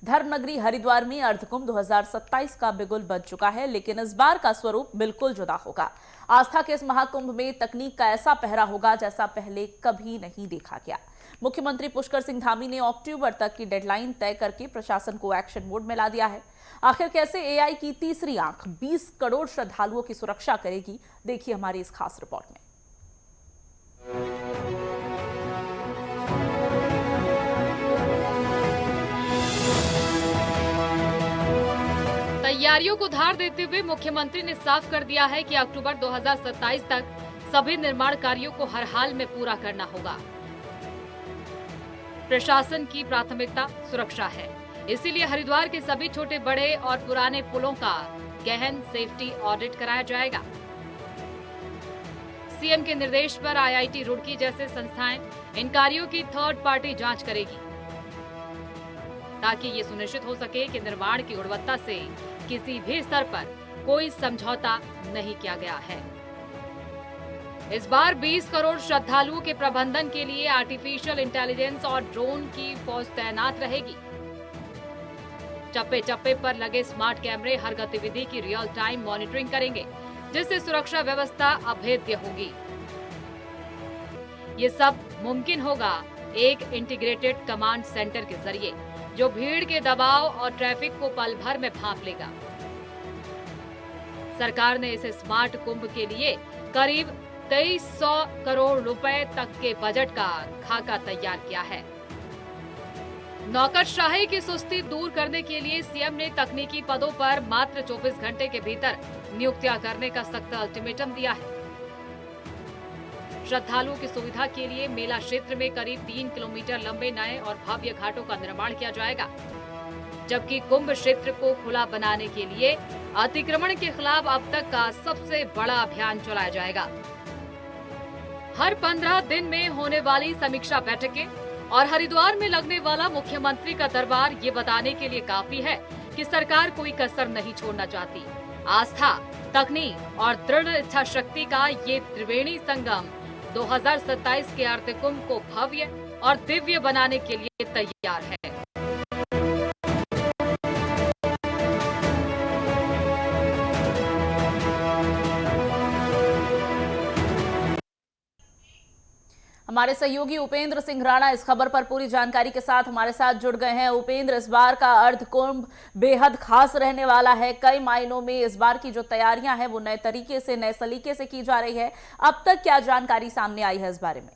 धर्म नगरी हरिद्वार में अर्धकुंभ 2027 का बिगुल बज चुका है, लेकिन इस बार का स्वरूप बिल्कुल जुदा होगा। आस्था के इस महाकुंभ में तकनीक का ऐसा पहरा होगा जैसा पहले कभी नहीं देखा गया। मुख्यमंत्री पुष्कर सिंह धामी ने अक्टूबर तक की डेडलाइन तय करके प्रशासन को एक्शन मोड में ला दिया है। आखिर कैसे एआई की तीसरी आंख 20 करोड़ श्रद्धालुओं की सुरक्षा करेगी, देखिए हमारी इस खास रिपोर्ट में। तैयारियों को धार देते हुए मुख्यमंत्री ने साफ कर दिया है कि अक्टूबर 2027 तक सभी निर्माण कार्यों को हर हाल में पूरा करना होगा। प्रशासन की प्राथमिकता सुरक्षा है, इसीलिए हरिद्वार के सभी छोटे बड़े और पुराने पुलों का गहन सेफ्टी ऑडिट कराया जाएगा। सीएम के निर्देश पर आईआईटी रुड़की जैसे संस्थाएं इन कार्यों की थर्ड पार्टी जांच करेगी, ताकि ये सुनिश्चित हो सके कि निर्माण की गुणवत्ता से किसी भी स्तर पर कोई समझौता नहीं किया गया है। इस बार 20 करोड़ श्रद्धालुओं के प्रबंधन के लिए आर्टिफिशियल इंटेलिजेंस और ड्रोन की फौज तैनात रहेगी। चप्पे चप्पे पर लगे स्मार्ट कैमरे हर गतिविधि की रियल टाइम मॉनिटरिंग करेंगे, जिससे सुरक्षा व्यवस्था अभेद्य होगी। ये सब मुमकिन होगा एक इंटीग्रेटेड कमांड सेंटर के जरिए, जो भीड़ के दबाव और ट्रैफिक को पल भर में भांप लेगा। सरकार ने इस स्मार्ट कुंभ के लिए करीब 2300 करोड़ रुपए तक के बजट का खाका तैयार किया है। नौकरशाही की सुस्ती दूर करने के लिए सीएम ने तकनीकी पदों पर मात्र 24 घंटे के भीतर नियुक्तियां करने का सख्त अल्टीमेटम दिया है। श्रद्धालुओं की सुविधा के लिए मेला क्षेत्र में करीब 3 किलोमीटर लंबे नए और भव्य घाटों का निर्माण किया जाएगा, जबकि कुंभ क्षेत्र को खुला बनाने के लिए अतिक्रमण के खिलाफ अब तक का सबसे बड़ा अभियान चलाया जाएगा। हर 15 दिन में होने वाली समीक्षा बैठकें और हरिद्वार में लगने वाला मुख्यमंत्री का दरबार ये बताने के लिए काफी है कि सरकार कोई कसर नहीं छोड़ना चाहती। आस्था, तकनीक और दृढ़ इच्छा शक्ति का ये त्रिवेणी संगम 2027 के अर्धकुंभ को भव्य और दिव्य बनाने के लिए तैयार है। हमारे सहयोगी उपेंद्र सिंह राणा इस खबर पर पूरी जानकारी के साथ हमारे साथ जुड़ गए हैं। उपेंद्र, इस बार का अर्धकुंभ बेहद खास रहने वाला है। कई मायनों में इस बार की जो तैयारियां हैं वो नए तरीके से, नए सलीके से की जा रही है। अब तक क्या जानकारी सामने आई है इस बारे में?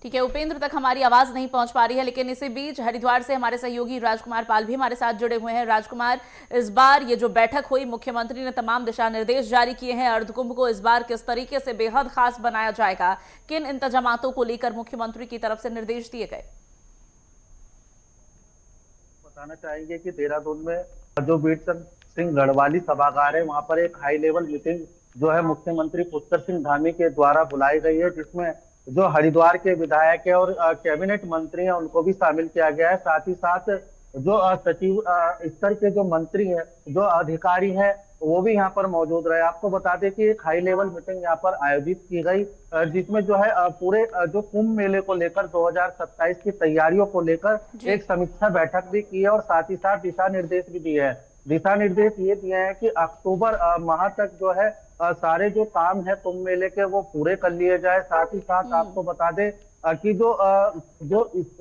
ठीक है उपेंद्र, तक हमारी आवाज नहीं पहुंच पा रही है, लेकिन इसी बीच हरिद्वार से हमारे सहयोगी राजकुमार पाल भी हमारे साथ जुड़े हुए हैं। राजकुमार, इस बार ये जो बैठक हुई, मुख्यमंत्री ने तमाम दिशा निर्देश जारी किए हैं। अर्धकुंभ को इस बार किस तरीके से बेहद खास बनाया जाएगा, किन इंतजामातों को लेकर मुख्यमंत्री की तरफ से निर्देश दिए गए? बताना चाहेंगे कि देहरादून में जो वीर चंद सिंह गढ़वाली सभागार है, वहां पर एक हाई लेवल मीटिंग जो है मुख्यमंत्री पुष्कर सिंह धामी के द्वारा बुलाई गई है, जिसमें जो हरिद्वार के विधायक है और कैबिनेट मंत्री हैं उनको भी शामिल किया गया है। साथ ही साथ जो सचिव स्तर के जो मंत्री हैं, जो अधिकारी हैं, वो भी यहाँ पर मौजूद रहे। आपको बता दें कि एक हाई लेवल मीटिंग यहाँ पर आयोजित की गई, जिसमें जो है पूरे जो कुंभ मेले को लेकर 2027 की तैयारियों को लेकर एक समीक्षा बैठक भी की है और साथ ही साथ दिशा निर्देश भी दिए हैं। दिशा निर्देश ये दिए हैं कि अक्टूबर माह तक जो है सारे जो काम है कुंभ मेले के वो पूरे कर लिए जाए। साथ ही साथ आपको बता दें कि जो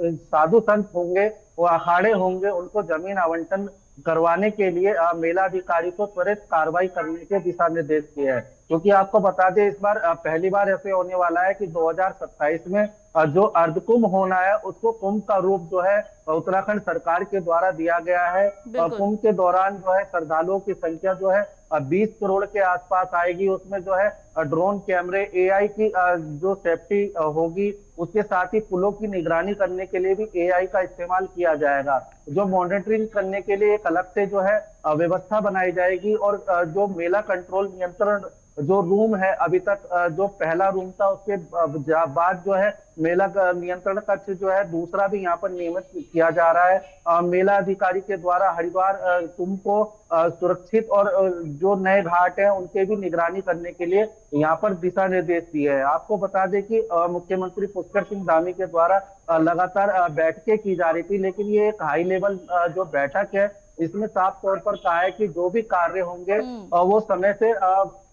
साधु संत होंगे, वो अखाड़े होंगे, उनको जमीन आवंटन करवाने के लिए मेला अधिकारी को त्वरित कार्रवाई करने के दिशा निर्देश दिए हैं। क्योंकि आपको बता दें इस बार पहली बार ऐसे होने वाला है कि 2027 में जो अर्धकुंभ होना है उसको कुंभ का रूप जो है उत्तराखंड सरकार के द्वारा दिया गया है। कुंभ के दौरान जो है श्रद्धालुओं की संख्या जो है 20 करोड़ के आसपास आएगी। उसमें जो है ड्रोन कैमरे, एआई की जो सेफ्टी होगी, उसके साथ ही पुलों की निगरानी करने के लिए भी एआई का इस्तेमाल किया जाएगा। जो मॉनिटरिंग करने के लिए एक अलग से जो है व्यवस्था बनाई जाएगी और जो मेला कंट्रोल नियंत्रण जो रूम है अभी तक जो पहला रूम था उसके बाद जो है मेला नियंत्रण कक्ष जो है दूसरा भी यहाँ पर नियमित किया जा रहा है। मेला अधिकारी के द्वारा हरिद्वार कुंभ को सुरक्षित और जो नए घाट हैं उनके भी निगरानी करने के लिए यहाँ पर दिशा निर्देश दिए हैं। आपको बता दें कि मुख्यमंत्री पुष्कर सिंह धामी के द्वारा लगातार बैठकें की जा रही थी, लेकिन ये एक हाई लेवल जो बैठक है इसमें साफ तौर पर कहा है कि जो भी कार्य होंगे वो समय से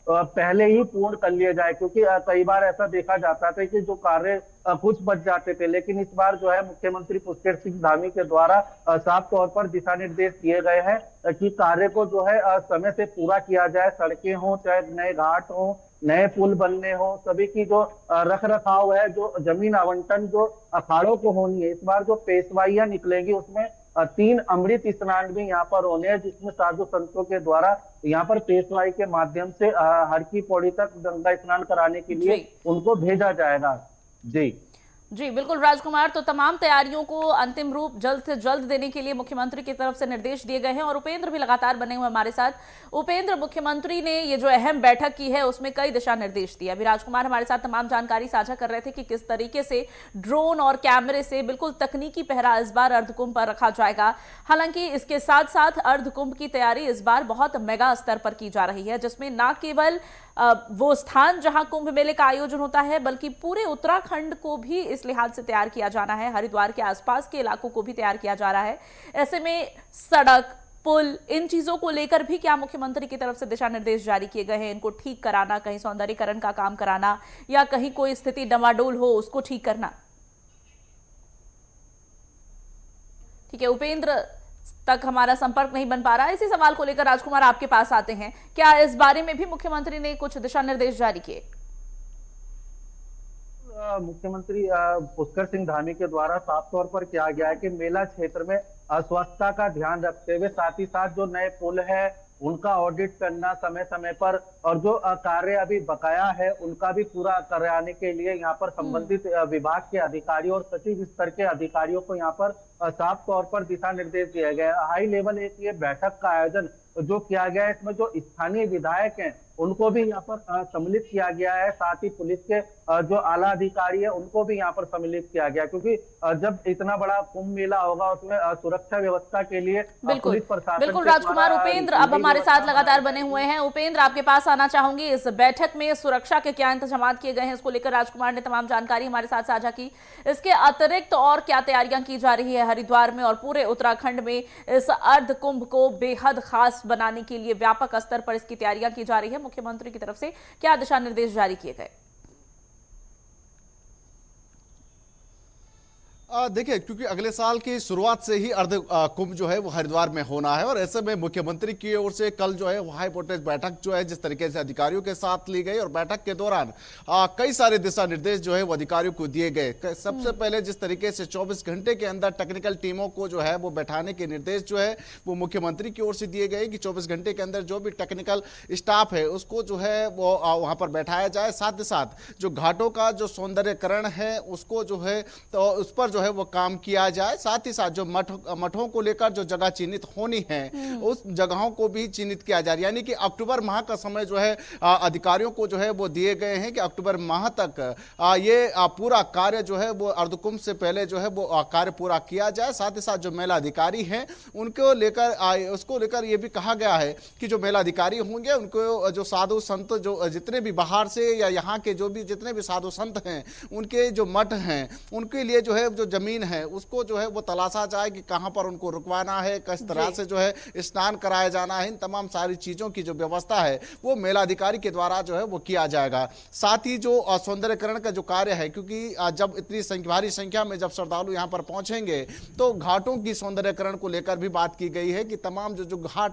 पहले ही पूर्ण कर लिए जाए, क्योंकि कई बार ऐसा देखा जाता था कि जो कार्य कुछ बच जाते थे, लेकिन इस बार जो है मुख्यमंत्री पुष्कर सिंह धामी के द्वारा साफ तौर पर दिशा निर्देश दिए गए हैं कि कार्य को जो है समय से पूरा किया जाए। सड़कें हो चाहे नए घाट हो, नए पुल बनने हो, सभी की जो रख रखाव है, जो जमीन आवंटन जो अखाड़ों को होनी है, इस बार जो पेशवाइयां निकलेंगी उसमें 3 अमृत स्नान भी यहाँ पर होने हैं, जिसमें साधु संतों के द्वारा यहाँ पर पेशवाई के माध्यम से हर की पौड़ी तक गंगा स्नान कराने के लिए उनको भेजा जाएगा। जी जी बिल्कुल राजकुमार, तो तमाम तैयारियों को अंतिम रूप जल्द से जल्द देने के लिए मुख्यमंत्री की तरफ से निर्देश दिए गए हैं और उपेंद्र भी लगातार बने हुए हमारे साथ। उपेंद्र, मुख्यमंत्री ने ये जो अहम बैठक की है उसमें कई दिशा निर्देश दिए। अभी राजकुमार हमारे साथ तमाम जानकारी साझा कर रहे थे कि किस तरीके से ड्रोन और कैमरे से बिल्कुल तकनीकी पहरा इस बार अर्धकुंभ पर रखा जाएगा। हालांकि इसके साथ साथ अर्धकुंभ की तैयारी इस बार बहुत मेगा स्तर पर की जा रही है, जिसमें न केवल वो स्थान जहां कुंभ मेले का आयोजन होता है बल्कि पूरे उत्तराखंड को भी इस लिहाज से तैयार किया जाना है। हरिद्वार के आसपास के इलाकों को भी तैयार किया जा रहा है। ऐसे में सड़क, पुल, इन चीजों को लेकर भी क्या मुख्यमंत्री की तरफ से दिशा निर्देश जारी किए गए हैं? इनको ठीक कराना, कहीं सौंदर्यीकरण का काम कराना या कहीं कोई स्थिति डमाडोल हो उसको ठीक करना? ठीक है, उपेंद्र तक हमारा संपर्क नहीं बन पा रहा है। इसी सवाल को लेकर राजकुमार आपके पास आते हैं, क्या इस बारे में भी मुख्यमंत्री ने कुछ दिशा निर्देश जारी किए? मुख्यमंत्री पुष्कर सिंह धामी के द्वारा साफ तौर पर किया गया है कि मेला क्षेत्र में स्वच्छता का ध्यान रखते हुए साथ ही साथ जो नए पुल है उनका ऑडिट करना समय समय पर, और जो कार्य अभी बकाया है उनका भी पूरा कराने के लिए यहाँ पर संबंधित विभाग के अधिकारियों और सचिव स्तर के अधिकारियों को यहाँ पर साफ तौर पर दिशा निर्देश दिया गया है। हाई लेवल एक ये बैठक का आयोजन जो किया गया है, इसमें जो स्थानीय विधायक हैं उनको भी यहाँ पर सम्मिलित किया गया है, साथ ही पुलिस के जो आला अधिकारी है उनको भी यहाँ पर सम्मिलित किया गया, क्योंकि जब इतना बड़ा कुंभ मेला होगा उसमें सुरक्षा व्यवस्था के लिए पुलिस प्रशासन। बिल्कुल राजकुमार, उपेंद्र अब हमारे साथ लगातार बने हुए हैं। उपेंद्र, आपके पास आना चाहूंगी, इस बैठक में सुरक्षा के क्या इंतजाम किए गए हैं इसको लेकर राजकुमार ने तमाम जानकारी हमारे साथ साझा की। इसके अतिरिक्त और क्या तैयारियां की जा रही है हरिद्वार में और पूरे उत्तराखंड में इस अर्ध कुंभ को बेहद खास बनाने के लिए व्यापक स्तर पर इसकी तैयारियां की जा रही है? मुख्यमंत्री की तरफ से क्या दिशा निर्देश जारी किए गए? देखिए, क्योंकि अगले साल की शुरुआत से ही अर्ध कुंभ जो है वो हरिद्वार में होना है और ऐसे में मुख्यमंत्री की ओर से कल जो है वो हाई वोल्टेज बैठक जो है जिस तरीके से अधिकारियों के साथ ली गई और बैठक के दौरान कई सारे दिशा निर्देश जो है वो अधिकारियों को दिए गए। सबसे पहले जिस तरीके से 24 घंटे के अंदर टेक्निकल टीमों को जो है वो बैठाने के निर्देश जो है वो मुख्यमंत्री की ओर से दिए गए कि 24 घंटे के अंदर जो भी टेक्निकल स्टाफ है उसको जो है वो वहां पर बैठाया जाए। साथ ही साथ जो घाटों का जो सौंदर्यकरण है उसको जो है तो उस पर जो है वो काम किया जाए। साथ ही साथ जो मठों को लेकर जो जगह चिन्हित होनी है उस जगहों को भी चिन्हित किया जा रहा है, यानी कि अक्टूबर माह का समय जो है अधिकारियों को जो है वो दिए गए हैं कि अक्टूबर माह तक ये पूरा कार्य जो है वो अर्धकुंभ से पहले जो है वो कार्य पूरा किया जाए। साथ ही साथ जो मेला अधिकारी हैं उनको लेकर उसको लेकर ये भी कहा गया है कि जो मेला अधिकारी होंगे उनको जो साधु संत जो जितने भी बाहर से या यहाँ के जो भी जितने भी साधु संत हैं उनके जो मठ हैं उनके लिए जो है जो जमीन है उसको जो है वो तलाशा जाए कि कहां पर उनको रुकवाना है, किस तरह से जो है स्नान कराया जाना है। इन तमाम सारी चीजों की जो व्यवस्था है वो मेला अधिकारी के द्वारा जो है वो किया जाएगा। साथ ही जो सौंदर्यकरण का जो कार्य है, क्योंकि जब इतनी भारी संख्या में जब श्रद्धालु यहाँ पर पहुंचेंगे तो घाटों की सौंदर्यकरण को लेकर भी बात की गई है कि तमाम जो घाट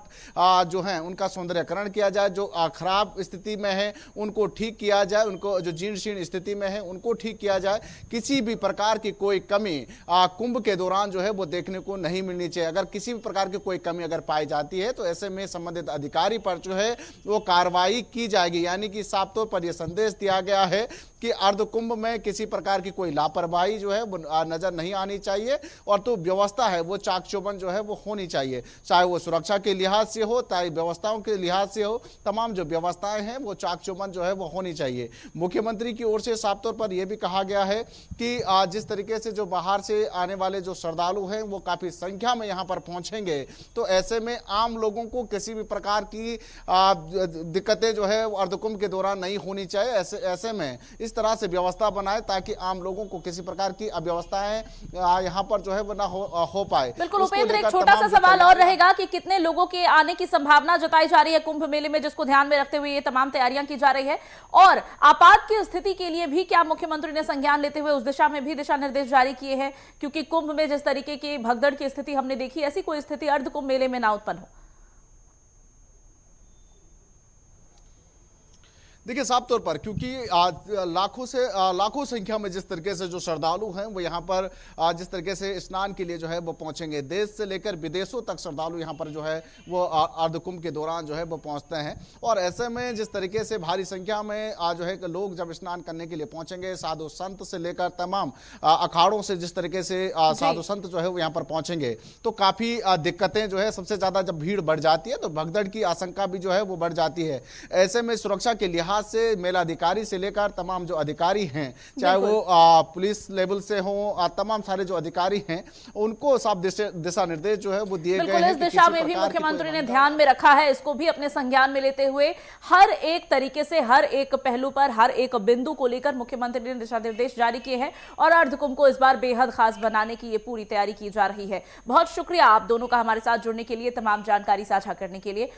जो है उनका सौंदर्यकरण किया जाए, जो खराब स्थिति में है उनको ठीक किया जाए, उनको जो जीर्ण शीर्ण स्थिति में है उनको ठीक किया जाए। किसी भी प्रकार की कोई कमी कुंभ के दौरान जो है वो देखने को नहीं मिलनी चाहिए। अगर किसी भी प्रकार की कोई कमी अगर पाई जाती है तो ऐसे में संबंधित अधिकारी पर जो है वो कार्रवाई की जाएगी, यानी कि साफ तौर पर यह संदेश दिया गया है कि अर्ध कुंभ में किसी प्रकार की कोई लापरवाही जो है वो नजर नहीं आनी चाहिए, और तो व्यवस्था है वो चाक चौबंद जो है वो होनी चाहिए, चाहे वो सुरक्षा के लिहाज से हो, चाहे व्यवस्थाओं के लिहाज से हो, तमाम जो व्यवस्थाएं हैं वो चाक चौबंद जो है वो होनी चाहिए। मुख्यमंत्री की ओर से साफ तौर पर यह भी कहा गया है कि जिस तरीके से जो बाहर से आने वाले जो श्रद्धालु हैं वो काफी संख्या में यहां पर पहुंचेंगे, तो ऐसे में आम लोगों को किसी भी प्रकार की दिक्कतें जो है अर्धकुंभ के दौरान नहीं होनी चाहिए। ऐसे में इस तरह से व्यवस्था बनाए ताकि आम लोगों को किसी प्रकार की अव्यवस्थाएं यहां पर जो है वो ना हो पाए। बिल्कुल उपेंद्र, एक छोटा सा सवाल और रहेगा कि कितने लोगों के आने की संभावना जताई जा रही है कुंभ मेले में, जिसको ध्यान में रखते हुए ये तमाम तैयारियां की जा रही है, और आपात की स्थिति के लिए भी क्या मुख्यमंत्री ने संज्ञान लेते हुए उस दिशा में भी दिशा निर्देश जारी किए हैं, क्योंकि कुंभ में जिस तरीके की भगदड़ की स्थिति हमने देखी, ऐसी कोई स्थिति अर्ध कुंभ मेले में ना उत्पन्न हो? देखिए साफ तौर पर, क्योंकि लाखों संख्या में जिस तरीके से जो श्रद्धालु हैं वो यहाँ पर जिस तरीके से स्नान के लिए जो है वो पहुंचेंगे, देश से लेकर विदेशों तक श्रद्धालु यहाँ पर जो है वो अर्धकुंभ के दौरान जो है वो पहुंचते हैं, और ऐसे में जिस तरीके से भारी संख्या में जो है लोग जब स्नान करने के लिए पहुंचेंगे, साधु संत से लेकर तमाम अखाड़ों से जिस तरीके से साधु संत जो है वो यहाँ पर पहुंचेंगे, तो काफी दिक्कतें जो है, सबसे ज्यादा जब भीड़ बढ़ जाती है तो भगदड़ की आशंका भी जो है वो बढ़ जाती है। ऐसे में सुरक्षा के लिहाज से मेलाधिकारी से लेकर तमाम जो अधिकारी हैं, चाहे वो पुलिस लेवल से हो, तमाम सारे जो अधिकारी हैं उनको साफ दिशा निर्देश जो है वो दिए गए हैं। इस दिशा में भी मुख्यमंत्री ने ध्यान में रखा है, इसको भी अपने संज्ञान में लेते हुए हर एक तरीके से हर एक पहलू पर हर एक बिंदु को लेकर मुख्यमंत्री ने दिशा निर्देश जारी किए हैं, और अर्धकुंभ को इस बार बेहद खास बनाने की ये पूरी तैयारी की जा रही है। बहुत शुक्रिया आप दोनों का हमारे साथ जुड़ने के लिए, तमाम जानकारी साझा करने के लिए।